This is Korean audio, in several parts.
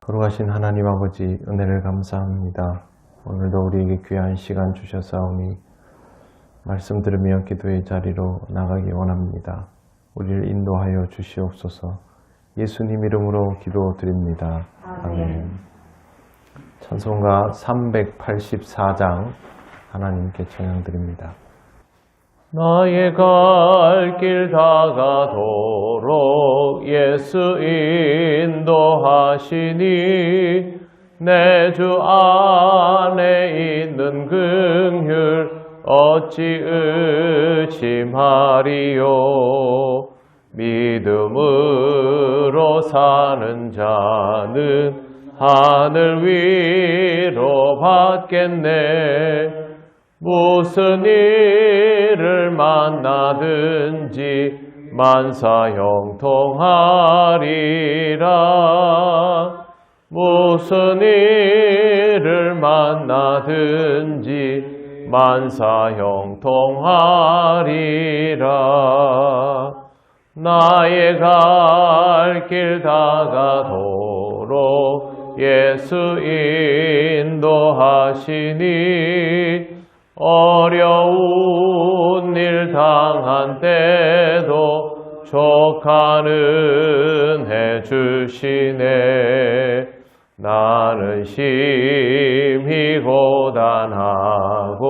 거룩하신 하나님 아버지, 은혜를 감사합니다. 오늘도 우리에게 귀한 시간 주셨사오니 말씀 들으며 기도의 자리로 나가기 원합니다. 우리를 인도하여 주시옵소서. 예수님 이름으로 기도드립니다. 아멘. 찬송가 384장 하나님께 찬양드립니다. 나의 갈 길 다가도록 예수 인도하시니 내 주 안에 있는 긍휼 어찌 의심하리요. 믿음으로 사는 자는 하늘 위로 받겠네. 무슨 일을 만나든지 만사형통하리라. 무슨 일을 만나든지 만사형통하리라. 나의 갈 길 다가도록 예수 인도하시니 어려운 일 당한 때도 족하는 해 주시네. 나는 심히 고단하고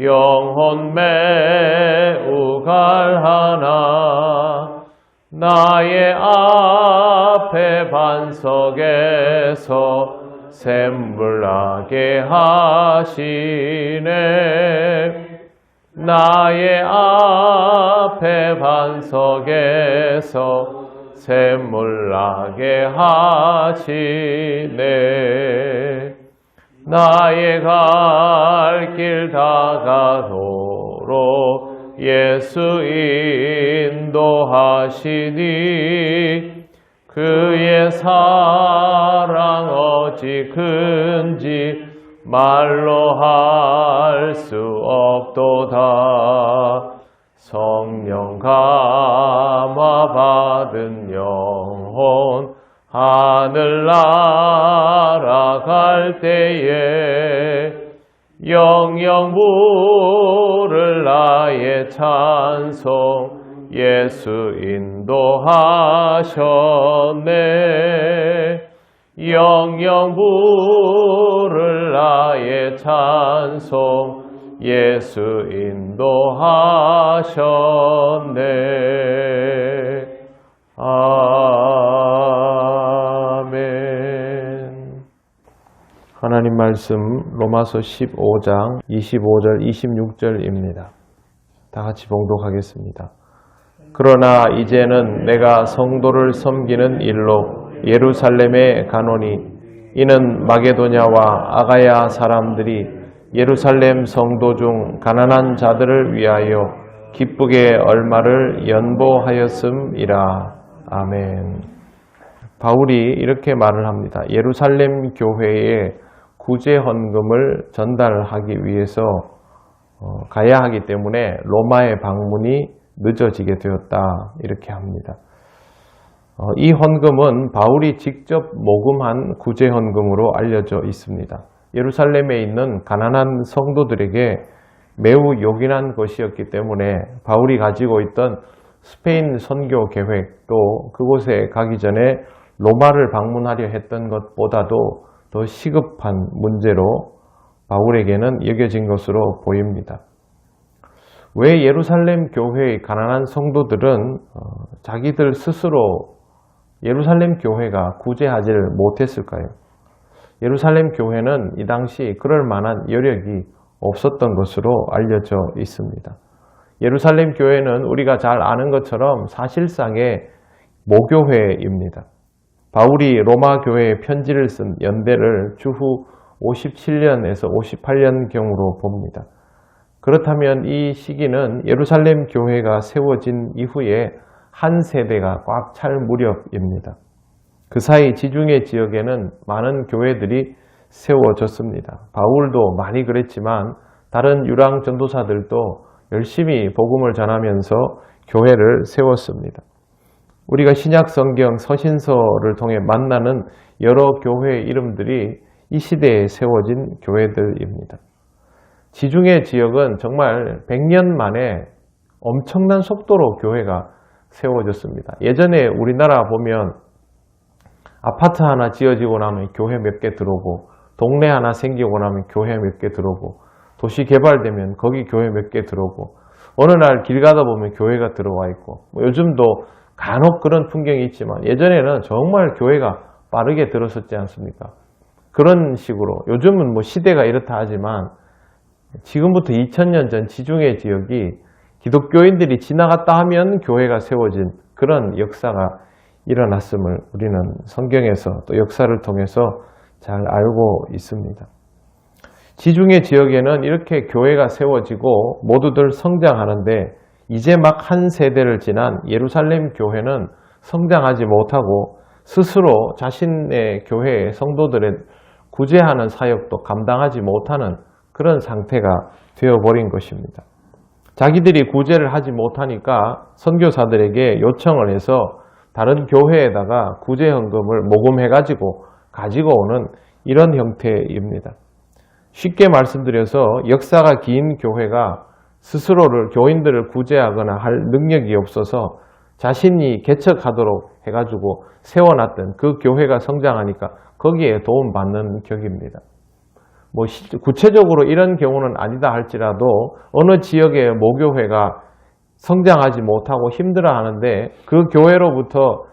영혼 매우 갈하나 나의 앞에 반석에서 샘물나게 하시네. 나의 앞에 반석에서 샘물나게 하시네. 나의 갈 길 다가도록 예수 인도하시니 그의 사랑 어찌 큰지 말로 할 수 없도다. 성령 감화 받은 영혼 하늘 날아갈 때에 영영 부를 나의 찬송 예수 인도하셨네. 영영 부를 나의 찬송 예수 인도하셨네. 아멘. 하나님 말씀 로마서 15장 25절 26절입니다. 다 같이 봉독하겠습니다. 그러나 이제는 내가 성도를 섬기는 일로 예루살렘에 가노니 이는 마게도냐와 아가야 사람들이 예루살렘 성도 중 가난한 자들을 위하여 기쁘게 얼마를 연보하였음이라. 아멘. 바울이 이렇게 말을 합니다. 예루살렘 교회에 구제 헌금을 전달하기 위해서 가야 하기 때문에 로마의 방문이 늦어지게 되었다. 이렇게 합니다. 이 헌금은 바울이 직접 모금한 구제 헌금으로 알려져 있습니다. 예루살렘에 있는 가난한 성도들에게 매우 요긴한 것이었기 때문에 바울이 가지고 있던 스페인 선교 계획 또 그곳에 가기 전에 로마를 방문하려 했던 것보다도 더 시급한 문제로 바울에게는 여겨진 것으로 보입니다. 왜 예루살렘 교회의 가난한 성도들은 자기들 스스로 예루살렘 교회가 구제하지를 못했을까요? 예루살렘 교회는 이 당시 그럴 만한 여력이 없었던 것으로 알려져 있습니다. 예루살렘 교회는 우리가 잘 아는 것처럼 사실상의 모교회입니다. 바울이 로마 교회에 편지를 쓴 연대를 주후 57년에서 58년경으로 봅니다. 그렇다면 이 시기는 예루살렘 교회가 세워진 이후에 한 세대가 꽉 찰 무렵입니다. 그 사이 지중해 지역에는 많은 교회들이 세워졌습니다. 바울도 많이 그랬지만 다른 유랑 전도사들도 열심히 복음을 전하면서 교회를 세웠습니다. 우리가 신약 성경 서신서를 통해 만나는 여러 교회의 이름들이 이 시대에 세워진 교회들입니다. 지중해 지역은 정말 100년 만에 엄청난 속도로 교회가 세워졌습니다. 예전에 우리나라 보면 아파트 하나 지어지고 나면 교회 몇 개 들어오고, 동네 하나 생기고 나면 교회 몇 개 들어오고, 도시 개발되면 거기 교회 몇 개 들어오고, 어느 날 길 가다 보면 교회가 들어와 있고, 요즘도 간혹 그런 풍경이 있지만 예전에는 정말 교회가 빠르게 들어섰지 않습니까? 그런 식으로 요즘은 뭐 시대가 이렇다 하지만 지금부터 2000년 전 지중해 지역이 기독교인들이 지나갔다 하면 교회가 세워진 그런 역사가 일어났음을 우리는 성경에서 또 역사를 통해서 잘 알고 있습니다. 지중해 지역에는 이렇게 교회가 세워지고 모두들 성장하는데 이제 막 한 세대를 지난 예루살렘 교회는 성장하지 못하고 스스로 자신의 교회의 성도들의 구제하는 사역도 감당하지 못하는 그런 상태가 되어버린 것입니다. 자기들이 구제를 하지 못하니까 선교사들에게 요청을 해서 다른 교회에다가 구제 헌금을 모금해가지고 가지고 오는 이런 형태입니다. 쉽게 말씀드려서 역사가 긴 교회가 스스로를 교인들을 구제하거나 할 능력이 없어서 자신이 개척하도록 해가지고 세워놨던 그 교회가 성장하니까 거기에 도움받는 격입니다. 뭐 구체적으로 이런 경우는 아니다 할지라도 어느 지역의 모교회가 성장하지 못하고 힘들어하는데 그 교회로부터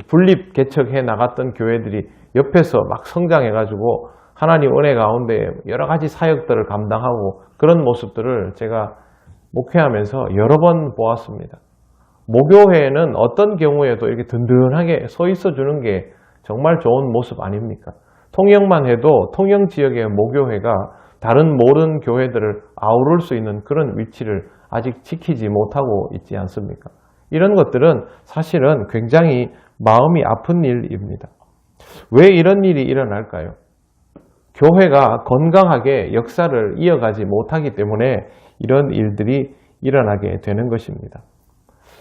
분립 개척해 나갔던 교회들이 옆에서 막 성장해가지고 하나님 은혜 가운데 여러 가지 사역들을 감당하고 그런 모습들을 제가 목회하면서 여러 번 보았습니다. 모교회는 어떤 경우에도 이렇게 든든하게 서 있어 주는 게 정말 좋은 모습 아닙니까? 통영만 해도 통영 지역의 모교회가 다른 모든 교회들을 아우를 수 있는 그런 위치를 아직 지키지 못하고 있지 않습니까? 이런 것들은 사실은 굉장히 마음이 아픈 일입니다. 왜 이런 일이 일어날까요? 교회가 건강하게 역사를 이어가지 못하기 때문에 이런 일들이 일어나게 되는 것입니다.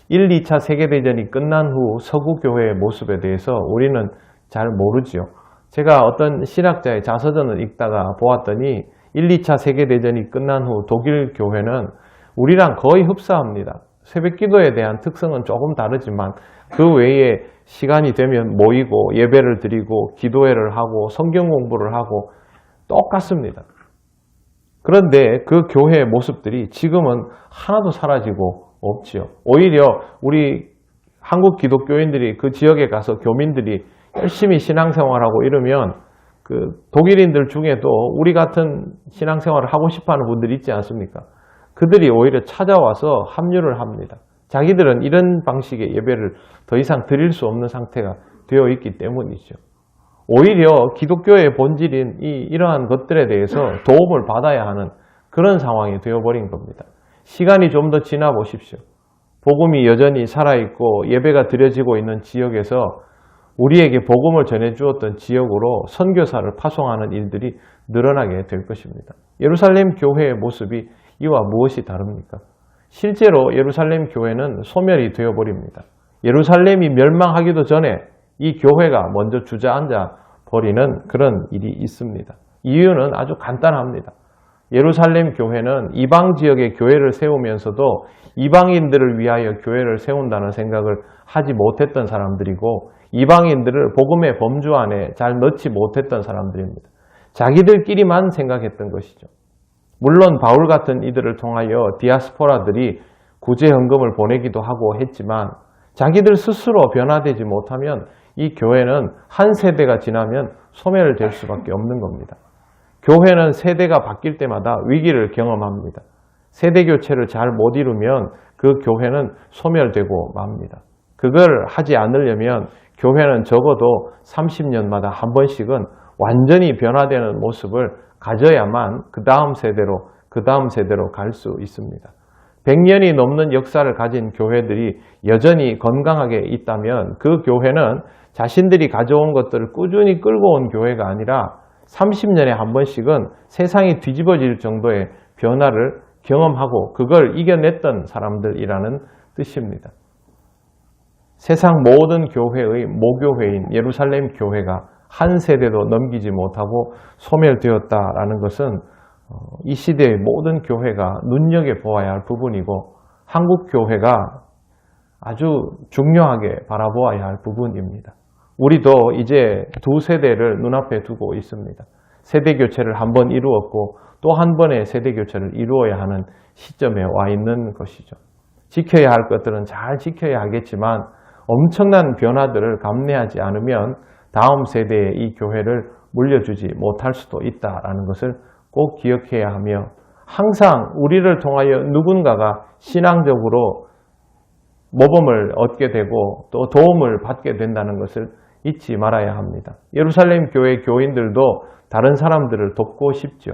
1, 2차 세계대전이 끝난 후 서구교회의 모습에 대해서 우리는 잘 모르지요. 제가 어떤 신학자의 자서전을 읽다가 보았더니 1, 2차 세계대전이 끝난 후 독일 교회는 우리랑 거의 흡사합니다. 새벽기도에 대한 특성은 조금 다르지만 그 외에 시간이 되면 모이고 예배를 드리고 기도회를 하고 성경 공부를 하고 똑같습니다. 그런데 그 교회의 모습들이 지금은 하나도 사라지고 없지요. 오히려 우리 한국 기독교인들이 그 지역에 가서 교민들이 열심히 신앙생활하고 이러면 그 독일인들 중에도 우리 같은 신앙생활을 하고 싶어하는 분들이 있지 않습니까? 그들이 오히려 찾아와서 합류를 합니다. 자기들은 이런 방식의 예배를 더 이상 드릴 수 없는 상태가 되어 있기 때문이죠. 오히려 기독교의 본질인 이러한 것들에 대해서 도움을 받아야 하는 그런 상황이 되어버린 겁니다. 시간이 좀 더 지나 보십시오. 복음이 여전히 살아있고 예배가 드려지고 있는 지역에서 우리에게 복음을 전해주었던 지역으로 선교사를 파송하는 일들이 늘어나게 될 것입니다. 예루살렘 교회의 모습이 이와 무엇이 다릅니까? 실제로 예루살렘 교회는 소멸이 되어버립니다. 예루살렘이 멸망하기도 전에 이 교회가 먼저 주저앉아 버리는 그런 일이 있습니다. 이유는 아주 간단합니다. 예루살렘 교회는 이방 지역의 교회를 세우면서도 이방인들을 위하여 교회를 세운다는 생각을 하지 못했던 사람들이고 이방인들을 복음의 범주 안에 잘 넣지 못했던 사람들입니다. 자기들끼리만 생각했던 것이죠. 물론 바울 같은 이들을 통하여 디아스포라들이 구제 헌금을 보내기도 하고 했지만 자기들 스스로 변화되지 못하면 이 교회는 한 세대가 지나면 소멸될 수밖에 없는 겁니다. 교회는 세대가 바뀔 때마다 위기를 경험합니다. 세대 교체를 잘 못 이루면 그 교회는 소멸되고 맙니다. 그걸 하지 않으려면 교회는 적어도 30년마다 한 번씩은 완전히 변화되는 모습을 가져야만 그 다음 세대로 갈 수 있습니다. 100년이 넘는 역사를 가진 교회들이 여전히 건강하게 있다면 그 교회는 자신들이 가져온 것들을 꾸준히 끌고 온 교회가 아니라 30년에 한 번씩은 세상이 뒤집어질 정도의 변화를 경험하고 그걸 이겨냈던 사람들이라는 뜻입니다. 세상 모든 교회의 모교회인 예루살렘 교회가 한 세대도 넘기지 못하고 소멸되었다라는 것은 이 시대의 모든 교회가 눈여겨보아야 할 부분이고 한국 교회가 아주 중요하게 바라보아야 할 부분입니다. 우리도 이제 두 세대를 눈앞에 두고 있습니다. 세대 교체를 한 번 이루었고 또 한 번의 세대 교체를 이루어야 하는 시점에 와 있는 것이죠. 지켜야 할 것들은 잘 지켜야 하겠지만 엄청난 변화들을 감내하지 않으면 다음 세대에 이 교회를 물려주지 못할 수도 있다는 것을 꼭 기억해야 하며 항상 우리를 통하여 누군가가 신앙적으로 모범을 얻게 되고 또 도움을 받게 된다는 것을 잊지 말아야 합니다. 예루살렘 교회 교인들도 다른 사람들을 돕고 싶죠.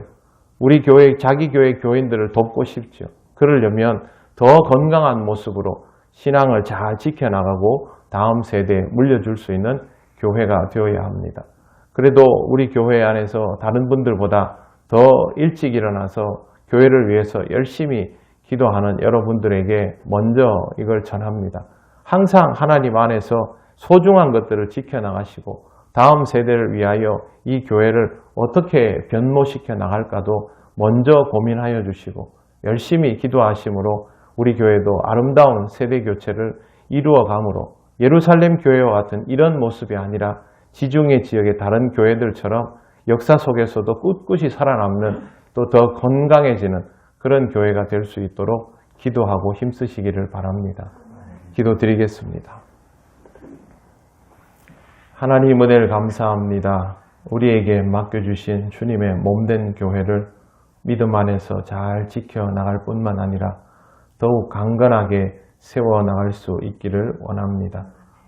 우리 교회, 자기 교회 교인들을 돕고 싶죠. 그러려면 더 건강한 모습으로 신앙을 잘 지켜나가고 다음 세대에 물려줄 수 있는 교회가 되어야 합니다. 그래도 우리 교회 안에서 다른 분들보다 더 일찍 일어나서 교회를 위해서 열심히 기도하는 여러분들에게 먼저 이걸 전합니다. 항상 하나님 안에서 소중한 것들을 지켜나가시고 다음 세대를 위하여 이 교회를 어떻게 변모시켜 나갈까도 먼저 고민하여 주시고 열심히 기도하심으로 우리 교회도 아름다운 세대 교체를 이루어가므로 예루살렘 교회와 같은 이런 모습이 아니라 지중해 지역의 다른 교회들처럼 역사 속에서도 꿋꿋이 살아남는 또 더 건강해지는 그런 교회가 될 수 있도록 기도하고 힘쓰시기를 바랍니다. 기도드리겠습니다. 하나님 은혜를 감사합니다. 우리에게 맡겨주신 주님의 몸된 교회를 믿음 안에서 잘 지켜나갈 뿐만 아니라 더욱 강건하게 세워나갈 수 있기를 원합니다.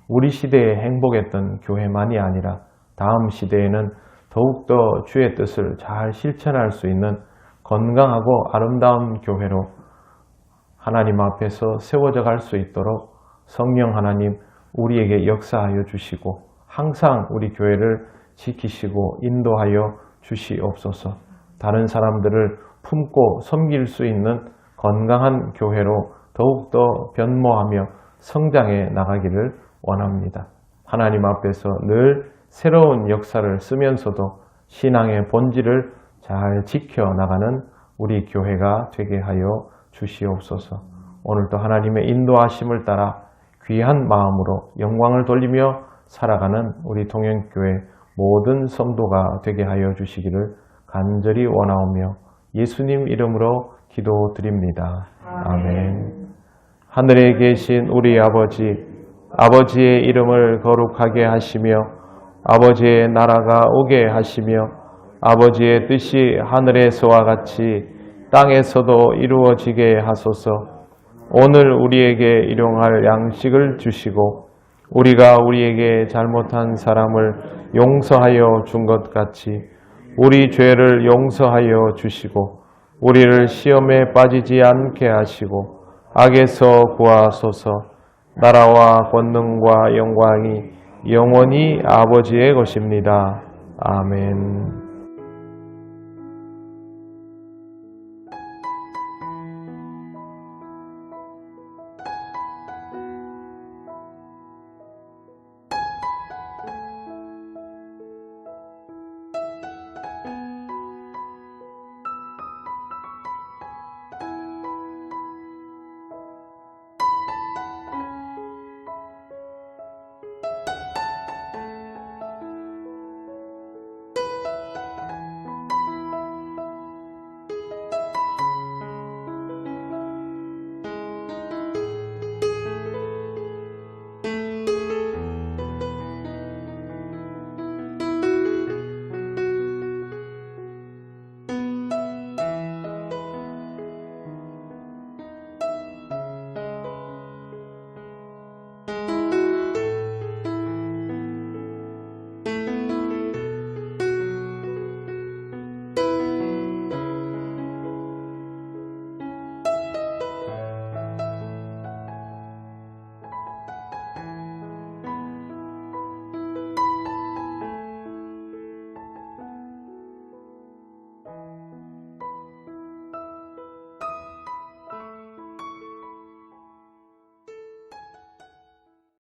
우리 시대에 행복했던 교회만이 아니라 다음 시대에는 더욱더 주의 뜻을 잘 실천할 수 있는 건강하고 아름다운 교회로 하나님 앞에서 세워져 갈 수 있도록 성령 하나님 우리에게 역사하여 주시고 항상 우리 교회를 지키시고 인도하여 주시옵소서. 다른 사람들을 품고 섬길 수 있는 건강한 교회로 더욱더 변모하며 성장해 나가기를 원합니다. 하나님 앞에서 늘 새로운 역사를 쓰면서도 신앙의 본질을 잘 지켜나가는 우리 교회가 되게 하여 주시옵소서. 오늘도 하나님의 인도하심을 따라 귀한 마음으로 영광을 돌리며 살아가는 우리 통영교회 모든 성도가 되게 하여 주시기를 간절히 원하오며 예수님 이름으로 기도드립니다. 아멘. 하늘에 계신 우리 아버지, 아버지의 이름을 거룩하게 하시며 아버지의 나라가 오게 하시며 아버지의 뜻이 하늘에서와 같이 땅에서도 이루어지게 하소서. 오늘 우리에게 일용할 양식을 주시고 우리가 우리에게 잘못한 사람을 용서하여 준 것 같이 우리 죄를 용서하여 주시고 우리를 시험에 빠지지 않게 하시고 악에서 구하소서. 나라와 권능과 영광이 영원히 아버지의 것입니다. 아멘.